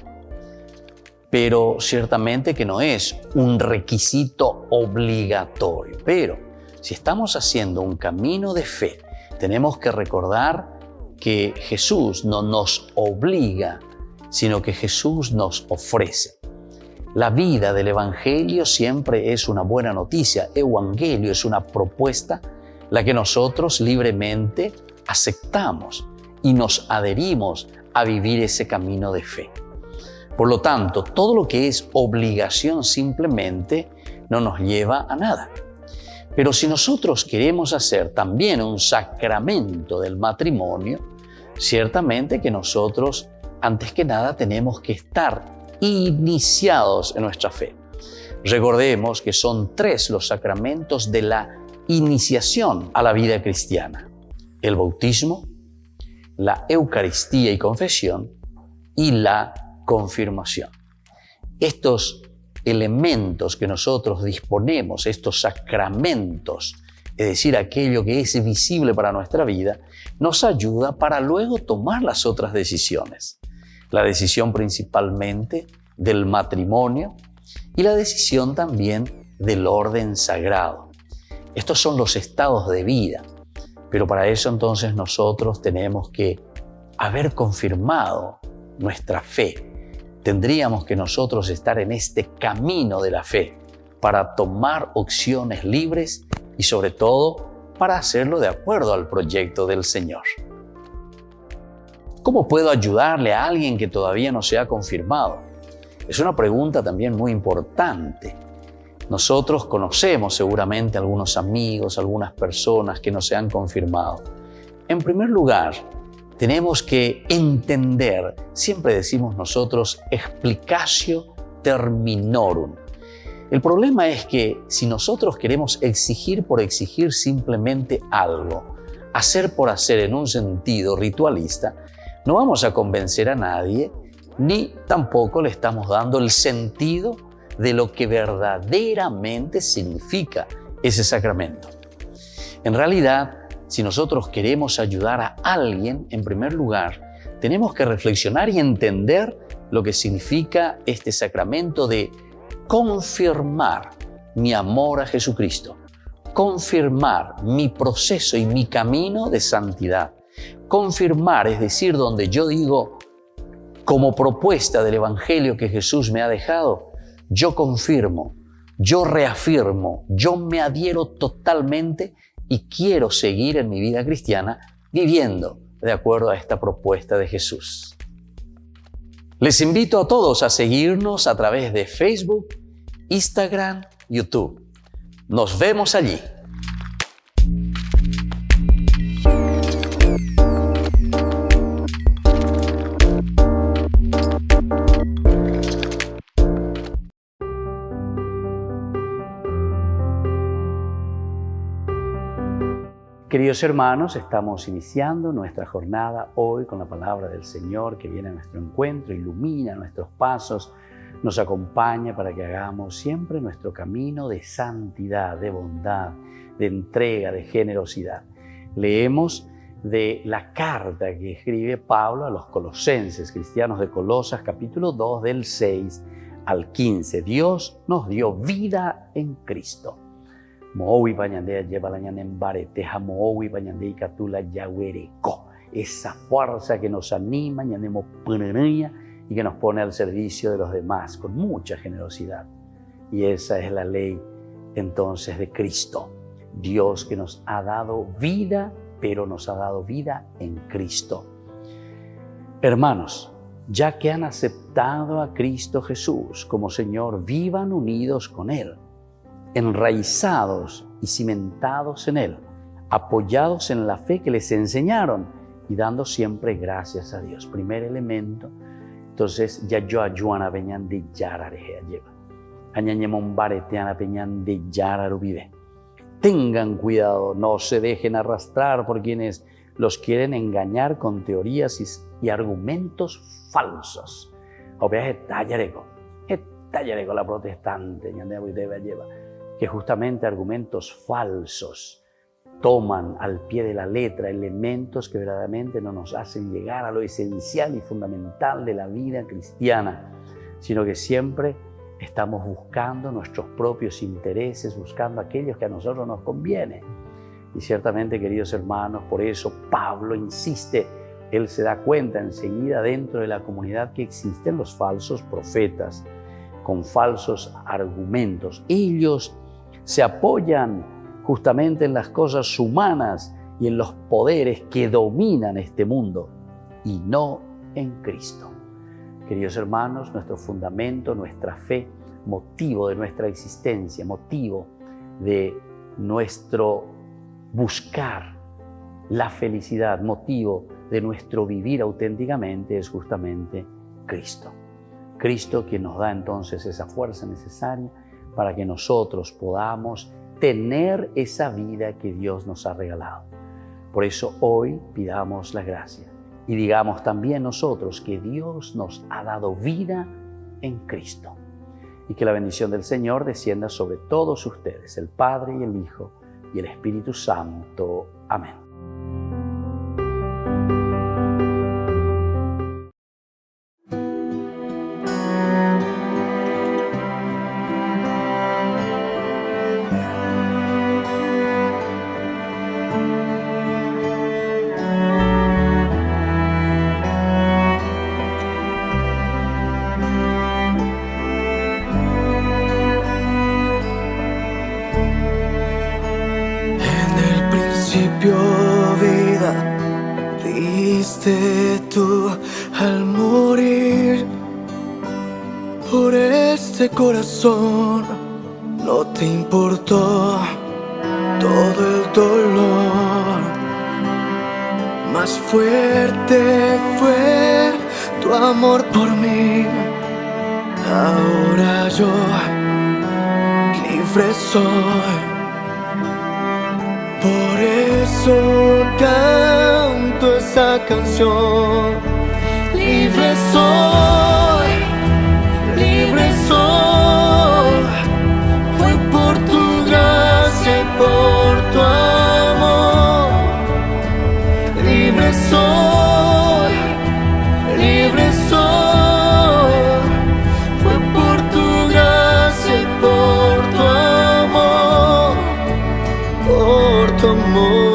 pero ciertamente que no es un requisito obligatorio. Pero si estamos haciendo un camino de fe, tenemos que recordar que Jesús no nos obliga, sino que Jesús nos ofrece. La vida del Evangelio siempre es una buena noticia. Evangelio es una propuesta, la que nosotros libremente aceptamos y nos adherimos a vivir ese camino de fe. Por lo tanto, todo lo que es obligación simplemente no nos lleva a nada. Pero si nosotros queremos hacer también un sacramento del matrimonio, ciertamente que nosotros, antes que nada, tenemos que estar iniciados en nuestra fe. Recordemos que son 3 los sacramentos de la iniciación a la vida cristiana: el bautismo, la Eucaristía y confesión y la confirmación. Estos elementos que nosotros disponemos, estos sacramentos, es decir, aquello que es visible para nuestra vida, nos ayuda para luego tomar las otras decisiones. La decisión principalmente del matrimonio y la decisión también del orden sagrado. Estos son los estados de vida, pero para eso entonces nosotros tenemos que haber confirmado nuestra fe. Tendríamos que nosotros estar en este camino de la fe para tomar opciones libres y sobre todo para hacerlo de acuerdo al proyecto del Señor. ¿Cómo puedo ayudarle a alguien que todavía no se ha confirmado? Es una pregunta también muy importante. Nosotros conocemos seguramente algunos amigos, algunas personas que no se han confirmado. En primer lugar, tenemos que entender, siempre decimos nosotros, explicatio terminorum. El problema es que si nosotros queremos exigir por exigir simplemente algo, hacer por hacer en un sentido ritualista, no vamos a convencer a nadie, ni tampoco le estamos dando el sentido de lo que verdaderamente significa ese sacramento. En realidad, si nosotros queremos ayudar a alguien, en primer lugar, tenemos que reflexionar y entender lo que significa este sacramento de confirmar mi amor a Jesucristo, confirmar mi proceso y mi camino de santidad. Confirmar, es decir, donde yo digo, como propuesta del Evangelio que Jesús me ha dejado, yo confirmo, yo reafirmo, yo me adhiero totalmente y quiero seguir en mi vida cristiana viviendo de acuerdo a esta propuesta de Jesús. Les invito a todos a seguirnos a través de Facebook, Instagram, YouTube. Nos vemos allí. Queridos hermanos, estamos iniciando nuestra jornada hoy con la palabra del Señor que viene a nuestro encuentro, ilumina nuestros pasos, nos acompaña para que hagamos siempre nuestro camino de santidad, de bondad, de entrega, de generosidad. Leemos de la carta que escribe Pablo a los colosenses, cristianos de Colosas, capítulo 2, del 6 al 15. Dios nos dio vida en Cristo. Moowi pañandea lleva la ñanen bareteja, moowi pañandea y catula yahuereco. Esa fuerza que nos anima, ñanemo punería, y que nos pone al servicio de los demás con mucha generosidad. Y esa es la ley entonces de Cristo. Dios que nos ha dado vida, pero nos ha dado vida en Cristo. Hermanos, ya que han aceptado a Cristo Jesús como Señor, vivan unidos con Él, enraizados y cimentados en Él, apoyados en la fe que les enseñaron y dando siempre gracias a Dios. Primer elemento. Entonces, ya yo ayuana peñan de yarareja lleva. Añañemon bareteana peñan de yararubide. Tengan cuidado, no se dejen arrastrar por quienes los quieren engañar con teorías y argumentos falsos. Obviamente, tallareco la protestante, lleva, que justamente argumentos falsos toman al pie de la letra elementos que verdaderamente no nos hacen llegar a lo esencial y fundamental de la vida cristiana, sino que siempre estamos buscando nuestros propios intereses, buscando aquellos que a nosotros nos conviene. Y ciertamente, queridos hermanos, por eso Pablo insiste, él se da cuenta enseguida dentro de la comunidad que existen los falsos profetas con falsos argumentos. Ellos se apoyan justamente en las cosas humanas y en los poderes que dominan este mundo y no en Cristo. Queridos hermanos, nuestro fundamento, nuestra fe, motivo de nuestra existencia, motivo de nuestro buscar la felicidad, motivo de nuestro vivir auténticamente es justamente Cristo. Cristo quien nos da entonces esa fuerza necesaria para que nosotros podamos tener esa vida que Dios nos ha regalado. Por eso hoy pidamos la gracia y digamos también nosotros que Dios nos ha dado vida en Cristo y que la bendición del Señor descienda sobre todos ustedes, el Padre y el Hijo y el Espíritu Santo. Amén. Vida diste tú al morir por este corazón, no te importó todo el dolor, más fuerte fue tu amor por mí. Ahora yo libre soy. Por eso canto esa canción. Libre soy, libre soy. Fue por tu gracia y por tu amor. Libre soy, libre soy. Fue por tu gracia y por tu amor. Por tu amor.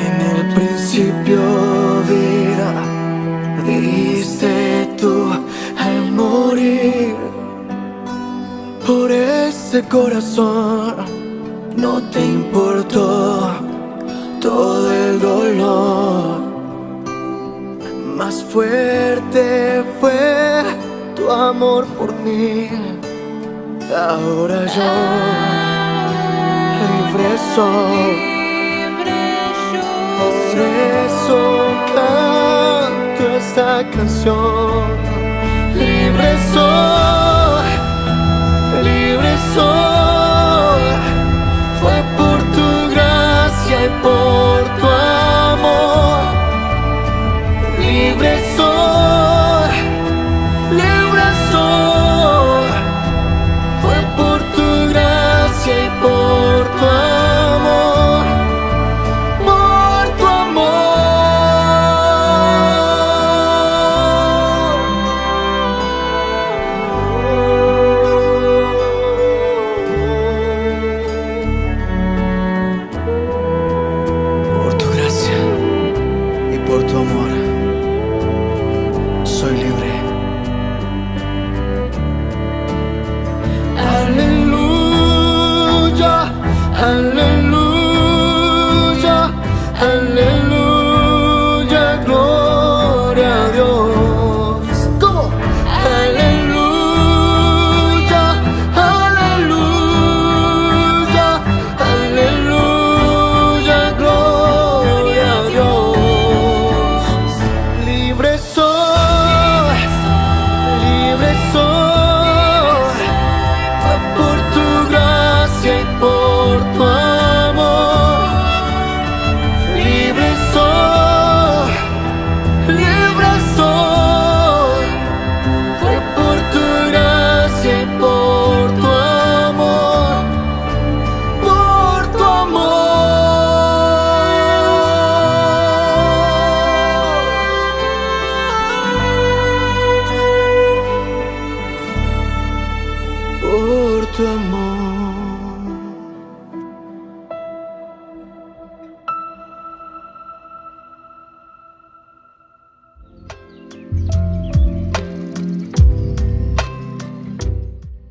En el principio vida diste tú al morir por este corazón, no te importó todo el dolor. Más fuerte fue tu amor por mí. Ahora yo libre soy. Por eso canto esta canción. Libre soy, libre soy. Fue tu amor.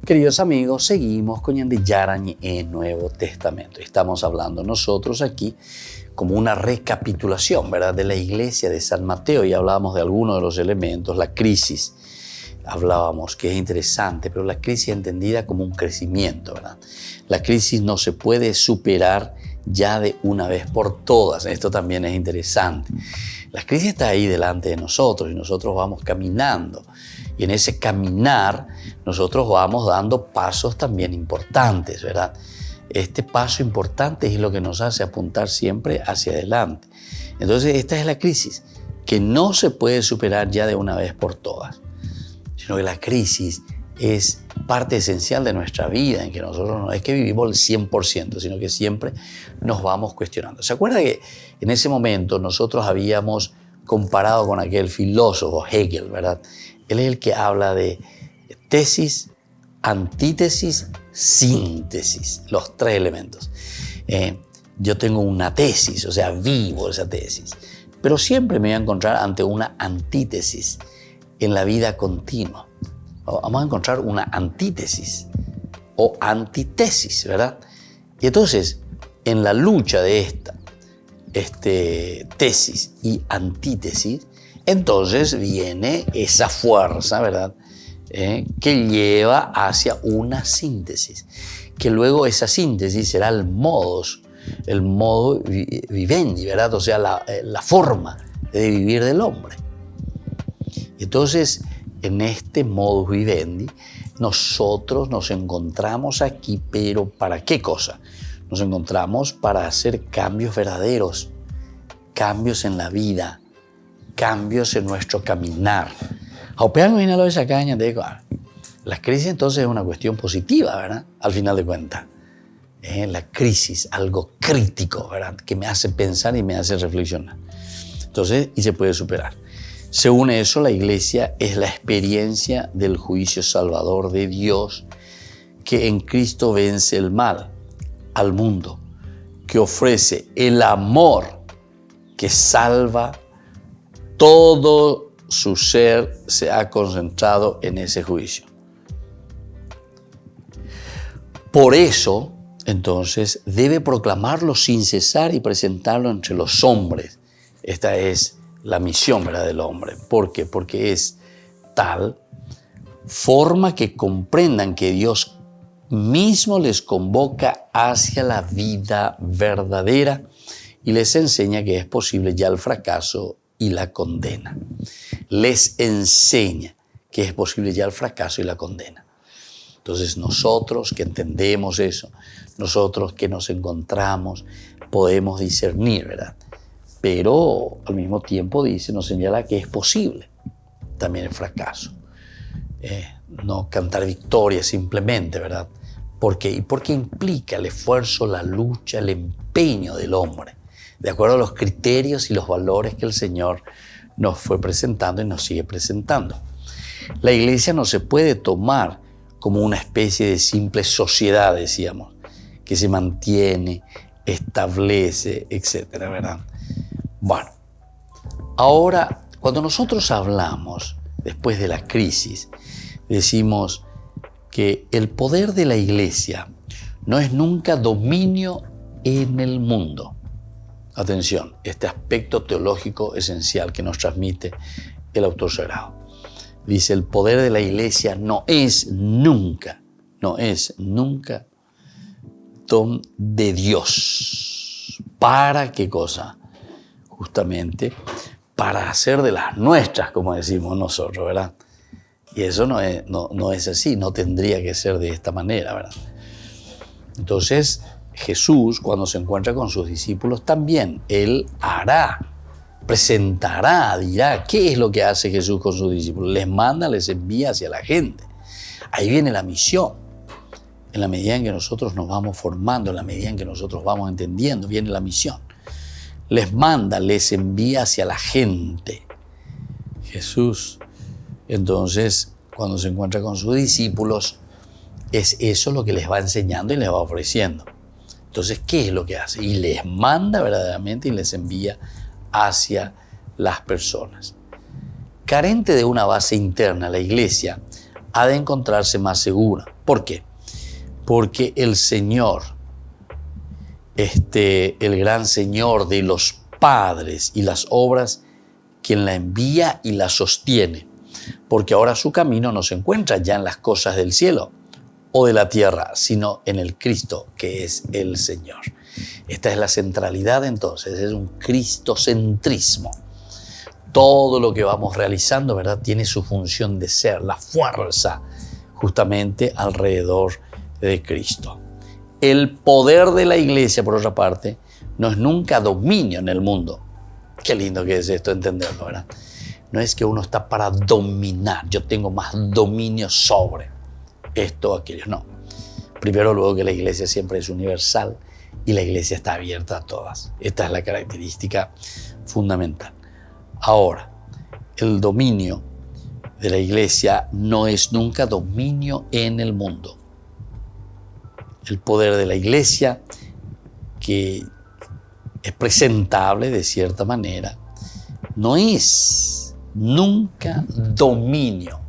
Queridos amigos, seguimos con Ñande Yarañe en Nuevo Testamento. Estamos hablando nosotros aquí como una recapitulación, ¿verdad?, de la iglesia de San Mateo, y hablábamos de algunos de los elementos, la crisis. Hablábamos que es interesante, pero la crisis entendida como un crecimiento, ¿verdad? La crisis no se puede superar ya de una vez por todas. Esto también es interesante. La crisis está ahí delante de nosotros y nosotros vamos caminando. Y en ese caminar nosotros vamos dando pasos también importantes, ¿verdad? Este paso importante es lo que nos hace apuntar siempre hacia adelante. Entonces esta es la crisis, que no se puede superar ya de una vez por todas, sino que la crisis es parte esencial de nuestra vida, en que nosotros no es que vivimos el 100%, sino que siempre nos vamos cuestionando. ¿Se acuerda que en ese momento nosotros habíamos comparado con aquel filósofo Hegel, ¿verdad? Él es el que habla de tesis, antítesis, síntesis, los tres elementos. Yo tengo una tesis, o sea, vivo esa tesis, pero siempre me voy a encontrar ante una antítesis en la vida continua. Vamos a encontrar una antítesis o antitesis, ¿verdad? Y entonces, en la lucha de esta tesis y antítesis, entonces viene esa fuerza, ¿verdad?, que lleva hacia una síntesis, que luego esa síntesis será el modo vivendi, ¿verdad?, o sea, la forma de vivir del hombre. Entonces, en este modus vivendi, nosotros nos encontramos aquí, pero ¿para qué cosa? Nos encontramos para hacer cambios verdaderos, cambios en la vida, cambios en nuestro caminar. La crisis entonces es una cuestión positiva, ¿verdad? Al final de cuentas. La crisis, algo crítico, ¿verdad?, que me hace pensar y me hace reflexionar. Entonces, y se puede superar. Según eso, la iglesia es la experiencia del juicio salvador de Dios, que en Cristo vence el mal al mundo, que ofrece el amor que salva. Todo su ser se ha concentrado en ese juicio. Por eso, entonces, debe proclamarlo sin cesar y presentarlo entre los hombres. Esta es la misión, ¿verdad?, del hombre. ¿Por qué? Porque es tal forma que comprendan que Dios mismo les convoca hacia la vida verdadera y les enseña que es posible ya el fracaso y la condena. Les enseña que es posible ya el fracaso y la condena. Entonces nosotros que entendemos eso, nosotros que nos encontramos, podemos discernir, ¿verdad? Pero al mismo tiempo nos señala que es posible también el fracaso. No cantar victoria simplemente, ¿verdad? ¿Por qué? Y porque implica el esfuerzo, la lucha, el empeño del hombre, de acuerdo a los criterios y los valores que el Señor nos fue presentando y nos sigue presentando. La iglesia no se puede tomar como una especie de simple sociedad, decíamos, que se mantiene, establece, etcétera, ¿verdad? Bueno, ahora, cuando nosotros hablamos, después de la crisis, decimos que el poder de la iglesia no es nunca dominio en el mundo. Atención, este aspecto teológico esencial que nos transmite el autor sagrado. Dice, el poder de la iglesia no es nunca don de Dios. ¿Para qué cosa? Justamente para hacer de las nuestras, como decimos nosotros, ¿verdad? Y eso no es así, no tendría que ser de esta manera, ¿verdad? Entonces, Jesús, cuando se encuentra con sus discípulos, también Él presentará, dirá qué es lo que hace Jesús con sus discípulos. Les manda, les envía hacia la gente. Ahí viene la misión. En la medida en que nosotros nos vamos formando, en la medida en que nosotros vamos entendiendo, viene la misión. Les manda, les envía hacia la gente. Jesús, entonces, cuando se encuentra con sus discípulos, es eso lo que les va enseñando y les va ofreciendo. Entonces, ¿qué es lo que hace? Y les manda verdaderamente y les envía hacia las personas. Carente de una base interna, la iglesia ha de encontrarse más segura. ¿Por qué? Porque el Señor, el gran Señor de los padres y las obras, quien la envía y la sostiene, porque ahora su camino no se encuentra ya en las cosas del cielo o de la tierra, sino en el Cristo, que es el Señor. Esta es la centralidad entonces, es un cristocentrismo. Todo lo que vamos realizando, ¿verdad?, tiene su función de ser, la fuerza justamente alrededor de Cristo. El poder de la iglesia, por otra parte, no es nunca dominio en el mundo. Qué lindo que es esto, entenderlo, ¿verdad? No es que uno está para dominar, yo tengo más dominio sobre esto o aquello, no. Primero, luego que la iglesia siempre es universal y la iglesia está abierta a todas. Esta es la característica fundamental. Ahora, el dominio de la iglesia no es nunca dominio en el mundo. El poder de la iglesia, que es presentable de cierta manera, no es nunca dominio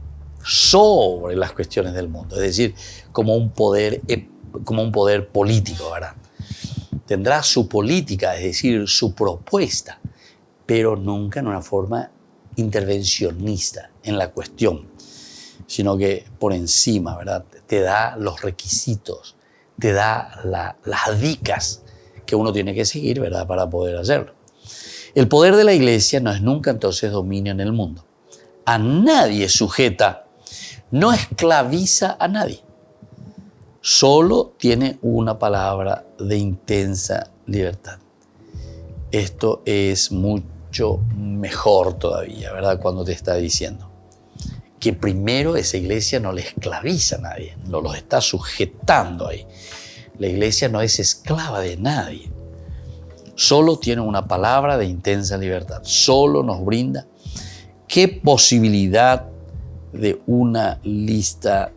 sobre las cuestiones del mundo, es decir, como un poder político, ¿verdad? Tendrá su política, es decir, su propuesta, pero nunca en una forma intervencionista en la cuestión, sino que por encima, ¿verdad?, te da los requisitos, te da las dicas que uno tiene que seguir, ¿verdad?, para poder hacerlo. El poder de la iglesia no es nunca entonces dominio en el mundo. A nadie sujeta, no esclaviza a nadie. Solo tiene una palabra de intensa libertad. Esto es mucho mejor todavía, ¿verdad?, cuando te está diciendo que primero esa iglesia no le esclaviza a nadie, no los está sujetando ahí. La iglesia no es esclava de nadie. Solo tiene una palabra de intensa libertad. Solo nos brinda qué posibilidad de una lista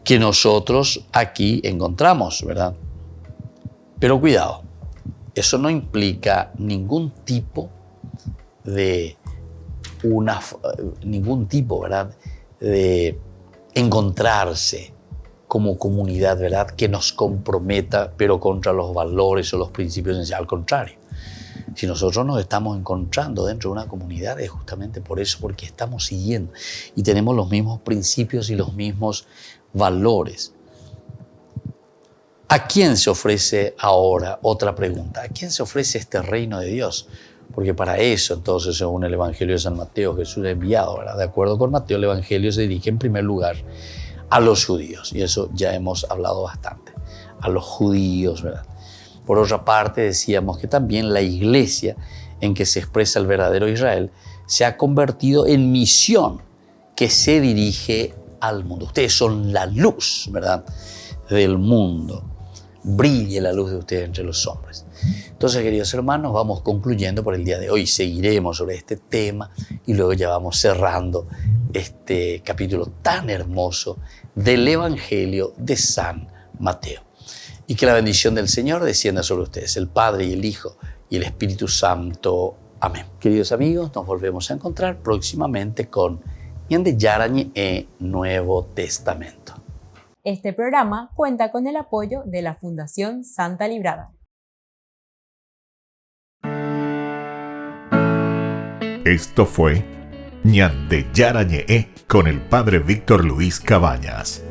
que nosotros aquí encontramos, ¿verdad? Pero cuidado, eso no implica ningún tipo, ¿verdad?, de encontrarse como comunidad, ¿verdad?, que nos comprometa, pero contra los valores o los principios. Al contrario, si nosotros nos estamos encontrando dentro de una comunidad, es justamente por eso, porque estamos siguiendo y tenemos los mismos principios y los mismos valores. ¿A quién se ofrece ahora? Otra pregunta. ¿A quién se ofrece este reino de Dios? Porque para eso, entonces, según el Evangelio de San Mateo, Jesús ha enviado, ¿verdad? De acuerdo con Mateo, el Evangelio se dirige en primer lugar a los judíos, y eso ya hemos hablado bastante, a los judíos, ¿verdad? Por otra parte, decíamos que también la iglesia en que se expresa el verdadero Israel se ha convertido en misión que se dirige al mundo. Ustedes son la luz, ¿verdad?, del mundo. Brille la luz de ustedes entre los hombres. Entonces, queridos hermanos, vamos concluyendo por el día de hoy. Seguiremos sobre este tema y luego ya vamos cerrando este capítulo tan hermoso del Evangelio de San Mateo. Y que la bendición del Señor descienda sobre ustedes, el Padre y el Hijo y el Espíritu Santo. Amén. Queridos amigos, nos volvemos a encontrar próximamente con Ñande Yarañe e Nuevo Testamento. Este programa cuenta con el apoyo de la Fundación Santa Librada. Esto fue Ñande Yarañe con el Padre Víctor Luis Cabañas.